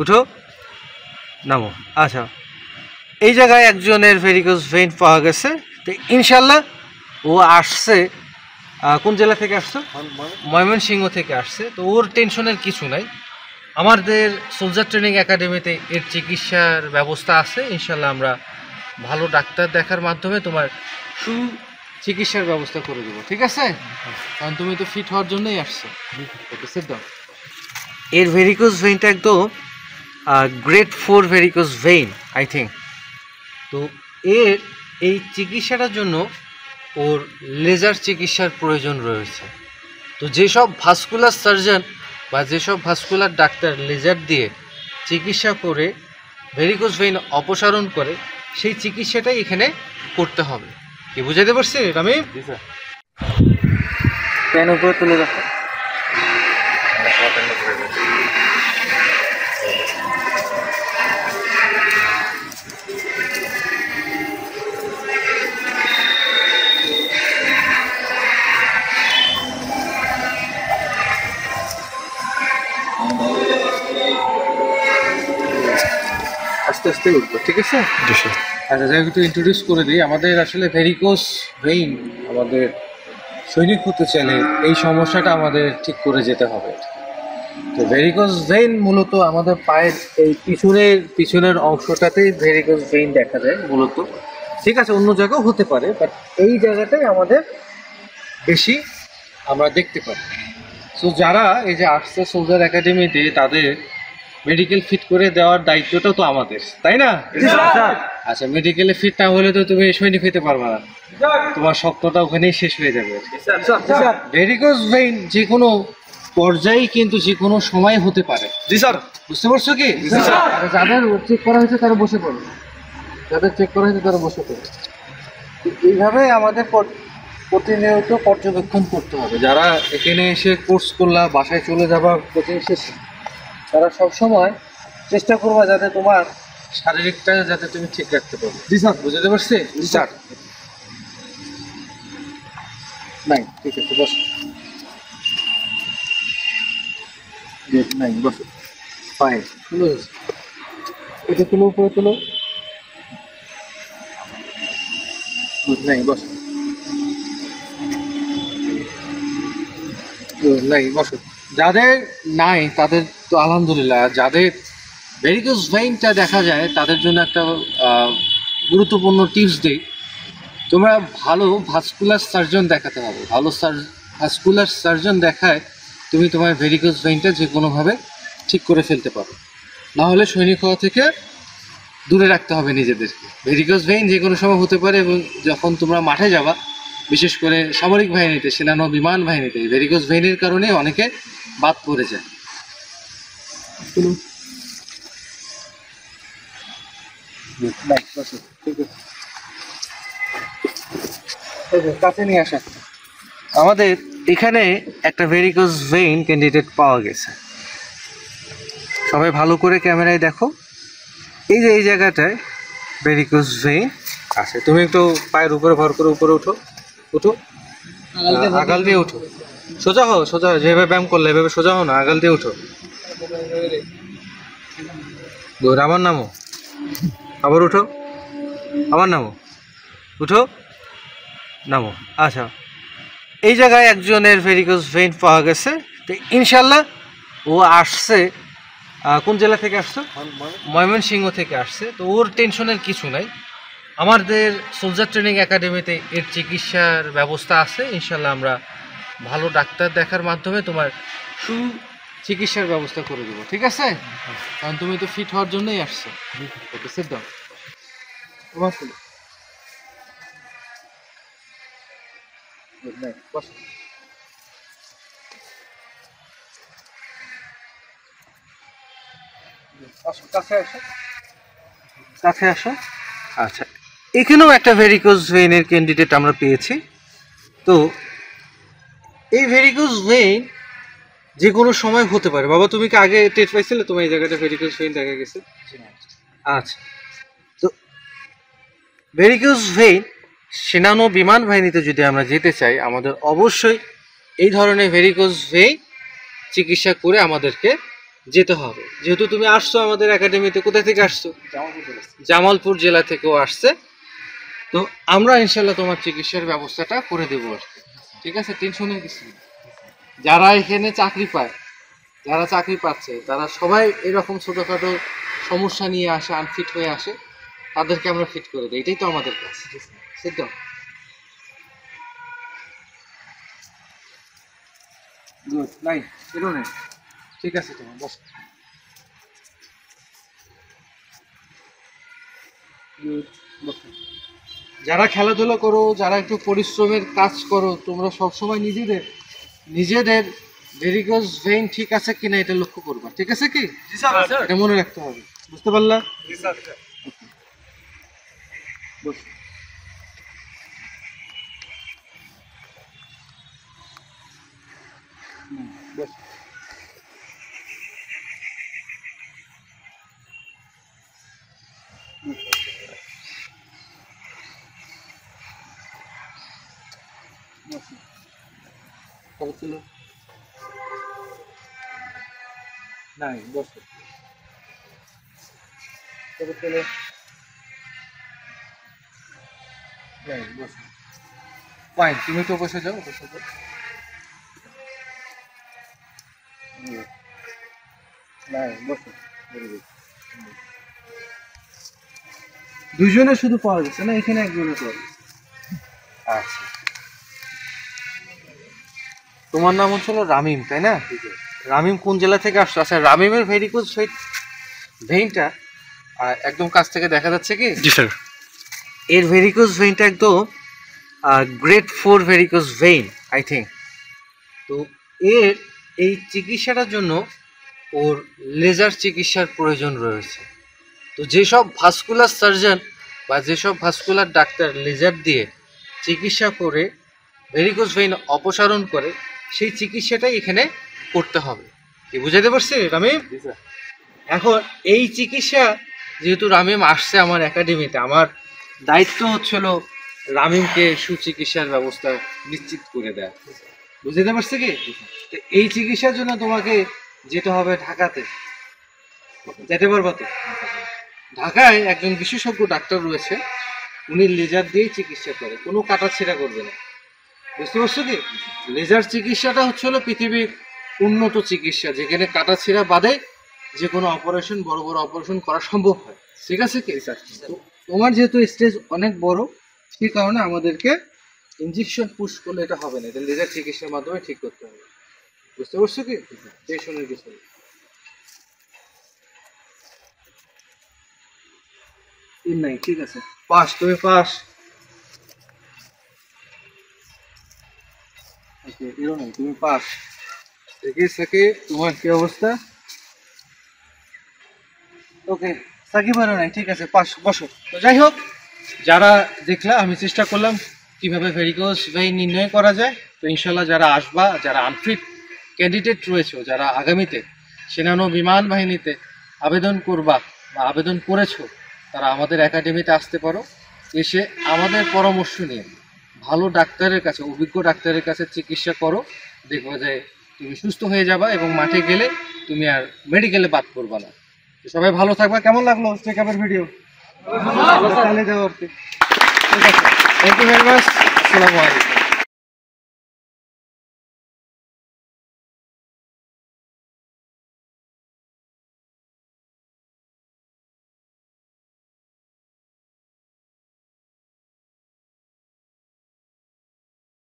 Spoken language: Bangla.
উঠো, নামো। আচ্ছা, এই জায়গায় একজনের ভেরিকোজ ভেইন পাওয়া গেছে। তো ইনশাল্লাহ ও আসছে কোন জেলা থেকে আসছে? ময়মনসিংহ থেকে আসছে। তো ওর টেনশনের কিছু নাই, আমাদের সোলজার ট্রেনিং একাডেমিতে এর চিকিৎসার ব্যবস্থা আছে। ইনশাল্লাহ আমরা ভালো ডাক্তার দেখার মাধ্যমে তোমার চিকিৎসার ব্যবস্থা করে দেবো, ঠিক আছে? কারণ তুমি তো ফিট হওয়ার জন্যই আসছো। ওকে, সিট ডাউন। এর ভেরিকোজ ভেইনটা একদম grade 4 varicose vein I think. তো এর এই চিকিৎসাটার জন্য ওর লেজার চিকিৎসার প্রয়োজন রয়েছে। তো যেসব ভাস্কুলার সার্জন বা যেসব ভাস্কুলার ডাক্তার লেজার দিয়ে চিকিৎসা করে ভেরিকোজ ভেইন অপসারণ করে, সেই চিকিৎসাটাই এখানে করতে হবে। কি বুঝাতে পারছি আমি? কেন উপরে তুলে রাখো। আস্তে আস্তে উঠবো, ঠিক আছে? আচ্ছা, যাই একটু ইন্ট্রোডিউস করে দিই। আমাদের আসলে ভেরিকোজ ভেইন, আমাদের সৈনিক হতে চাইলে এই সমস্যাটা আমাদের ঠিক করে যেতে হবে। তো ভেরিকোজ ভেইন মূলত আমাদের পায়ের এই পিছনের অংশটাতেই ভেরিকোজ ভেইন দেখা যায় মূলত, ঠিক আছে? অন্য জায়গাও হতে পারে, বাট এই জায়গাটাই আমাদের বেশি আমরা দেখতে পাই। সো যারা এই যে আসছে সোলজার একাডেমিতে, তাদের মেডিকেল ফিট করে দেওয়ার দায়িত্বটা তো আমাদের, তাই না? আচ্ছা, মেডিকেলে ফিট না হলে তো তুমি সৈনিক হইতে পারবে না, তোমার শক্তটা ওখানেই শেষ হয়ে যাবে। ভেরিকোজ ভেইন যে কোনো পর্যায়ে কিন্তু যে কোনো সময় হতে পারে। জি স্যার, বুঝতে পারছো কি? যাদের চেক করা হয়েছে তারা বসে পড়ে, যাদের চেক করা হয়েছে তারা বসে পড়ে। এইভাবে আমাদের প্রতিনিয়ত পর্যবেক্ষণ করতে হবে। যারা এখানে এসে কোর্স করলা, বাসায় চলে যাবা কোচিং শেষে, তারা সবসময় চেষ্টা করবা যাতে তোমার শারীরিকটা যাতে তুমি ঠিক রাখতে পারো। জি স্যার, বুঝতে পারছি? জি স্যার। নাই, ঠিক আছে, বস। নাই, বস। ফাইন, তুলো এটা, তুলো উপরে তুলো। নাই, বস। নাই, বস। যাদের নাই তাদের তো আলহামদুলিল্লাহ, যাদের ভেরিকোজ ভেইনটা দেখা যায় তাদের জন্য একটা গুরুত্বপূর্ণ টিপস দিই। তোমরা ভালো ভাস্কুলার সার্জন দেখাতে হবে। ভালো ভাস্কুলার সার্জন দেখায় তুমি তোমার ভেরিকোজ ভেইনটা যে কোনোভাবে ঠিক করে ফেলতে পারো। না হলে সৈনিক হওয়া থেকে দূরে রাখতে হবে নিজেদেরকে। ভেরিকোজ ভেইন যে কোনো সময় হতে পারে, এবং যখন তোমরা মাঠে যাবা, বিশেষ করে সামরিক বাহিনীতে, সেনানো বিমান বাহিনীতে, ভেরিকোজ ভেইনের কারণে অনেকে বাদ পড়ে যায়। কাছে নিয়ে আসা। আমাদের এখানে একটা ভেরিকোজ ভেইন ক্যান্ডিডেট পাওয়া গেছে। সবাই ভালো করে ক্যামেরায় দেখো। এই যে এই জায়গাটায় ভেরিকোজ ভেইন আছে। তুমি একটু পায়ের উপরে ভর করে উপরে উঠো, উঠো, আগাল দিয়ে উঠো। সোজা হও, সোজা হও। যেভাবে ব্যায়াম করলে এভাবে সোজা হও না, আগাল দিয়ে উঠো। আবার নামো, আবার উঠো, আবার নামো, উঠো, নামো। আচ্ছা, এই জায়গায় একজনের ভেরিকোজ ভেইন পাওয়া গেছে। তো ইনশাল্লাহ ও আসছে কোন জেলা থেকে আসছে? ময়মনসিংহ থেকে আসছে। তো ওর টেনশনের কিছু নাই, আমাদের সোলজার ট্রেনিং একাডেমিতে এর চিকিৎসার ব্যবস্থা আছে। ইনশাল্লাহ আমরা ভালো ডাক্তার দেখার মাধ্যমে তোমার চিকিৎসার ব্যবস্থা করে দেবো, ঠিক আছে? কারণ তুমি তো ফিট হওয়ার জন্যই আসছো। ওকে, সিট ডাউন। কাছে আসো। আচ্ছা, এখানেও একটা ভেরিকোজ ভেইনের ক্যান্ডিডেট আমরা পেয়েছি। তো এই ভেরিকোজ ভেইন যে কোনো সময় হতে পারে। বাবা, তুমি কি আগে টেস্ট পাইছিলে তোমার এই জায়গাটা ভেরিকোজ ভেইন দেখা গেছে? আচ্ছা, তো ভেরিকোজ ভেইন সেনানো বিমান বাহিনীতে যদি আমরা যেতে চাই, আমাদের অবশ্যই এই ধরনের ভেরিকোজ ভেইন চিকিৎসা করে আমাদেরকে যেতে হবে। যেহেতু তুমি আসছো আমাদের একাডেমিতে, কোথা থেকে আসছো? জামালপুর জেলা থেকেও আসছে। তো আমরা ইনশাল্লাহ তোমার চিকিৎসার ব্যবস্থাটা করে দেবো আর কি। ঠিক আছে, টেনশনের কিছু নেই। যারা এখানে চাকরি পায়, যারা চাকরি পাচ্ছে, তারা সবাই এরকম ছোটোখাটো সমস্যা নিয়ে আসে, আনফিট হয়ে আসে, তাদেরকে আমরা ফিট করে দিই। এটাই তো আমাদের কাজ। সেটা গুড, নাই এরও নেই। ঠিক আছে, তোমার বস। যারা খেলাধুলা করো, যারা একটু পরিশ্রমের কাজ করো, তোমরা সবসময় নিজেদের নিজেদের ভেরিকোজ ভেইন ঠিক আছে কিনা এটা লক্ষ্য করবা। ঠিক আছে কি? এটা মনে রাখতে হবে। বুঝতে পারলা? বস। বস। কবে ছিল? নাই, বস। কবে ছিল? নাই, বস। ফাইন, তুমি তো বসে যাও, বসে যাও। নাই, বসো। দুজনে শুধু পাওয়া যাচ্ছে না, এখানে একজনে পাওয়া যাচ্ছে। আচ্ছা, তোমার নাম হচ্ছিল রামিম, তাই না? রামিম কোন জেলা থেকে আসছো? আচ্ছা, রামিমের ভেরিকোজ ভেইনটা একদম কাছ থেকে দেখা যাচ্ছে কি? জি স্যার। এর ভেরিকোজ ভেইনটা একদম grade 4 varicose vein I think. তো এর এই চিকিৎসাটার জন্য ওর লেজার চিকিৎসার প্রয়োজন রয়েছে। তো যেসব ভাস্কুলার সার্জন বা যেসব ভাস্কুলার ডাক্তার লেজার দিয়ে চিকিৎসা করে ভেরিকোজ ভেইন অপসারণ করে, সেই চিকিৎসাটাই এখানে করতে হবে। কি বুঝাতে পারছি রামিম? এখন এই চিকিৎসা যেহেতু রামিম আসছে আমার একাডেমিতে, আমার দায়িত্ব হচ্ছিল রামিমকে সুচিকিৎসার ব্যবস্থা নিশ্চিত করে দেয়া। বুঝতে পারছি কি? তো এই চিকিৎসার জন্য তোমাকে যেতে হবে ঢাকাতে। যেতে পারবা তো? ঢাকায় একজন বিশেষজ্ঞ ডাক্তার রয়েছে, উনি লেজার দিয়েই চিকিৎসা করে, কোনো কাটাছেঁড়া করবে না। বুঝতে পারছো কি? লেজার চিকিৎসাটা হচ্ছে হলো পৃথিবীর উন্নত চিকিৎসা, যেখানে কাটাছেঁড়া বাদে যে কোনো অপারেশন, বড় বড় অপারেশন করা সম্ভব হয়। ঠিক আছে কি? তো তোমার যেহেতু স্টেজ অনেক বড়, সেই কারণে আমাদেরকে ইঞ্জেকশন পুশ করলে এটা হবে না, এটা লেজার চিকিৎসার মাধ্যমে ঠিক করতে হবে। বুঝতে পারছো কি? টেনশনের কিছু নেই। নাই, ঠিক আছে, পাস, তুমি পাস। এরও নাই, তুমি পাস। দেখি সাকি, তোমার কি অবস্থা? ওকে, সাকিব আরও নাই, ঠিক আছে, পাস, বসো। তো যাই হোক, যারা দেখলা, আমি চেষ্টা করলাম কিভাবে ভেরিকোজ ভেইন নির্ণয় করা যায়। তো ইনশাল্লাহ যারা আসবা, যারা আনফিট ক্যান্ডিডেট রয়েছে, যারা আগামীতে সেনানো বিমান বাহিনীতে আবেদন করবা বা আবেদন করেছো, তারা আমাদের একাডেমিতে আসতে পারো। এসে আমাদের পরামর্শ নিয়ে ভালো ডাক্তারের কাছে, অভিজ্ঞ ডাক্তারের কাছে চিকিৎসা করো। দেখবা যে তুমি সুস্থ হয়ে যাবা এবং মাঠে গেলে তুমি আর মেডিকেলে বাদ করবা না। তো সবাই ভালো থাকবা। কেমন লাগলো চেক আপের ভিডিও? চালিয়ে দেওয়া আর কি। ঠিক আছে, থ্যাংক ইউ ভেরি মাচ। আসসালামু আলাইকুম।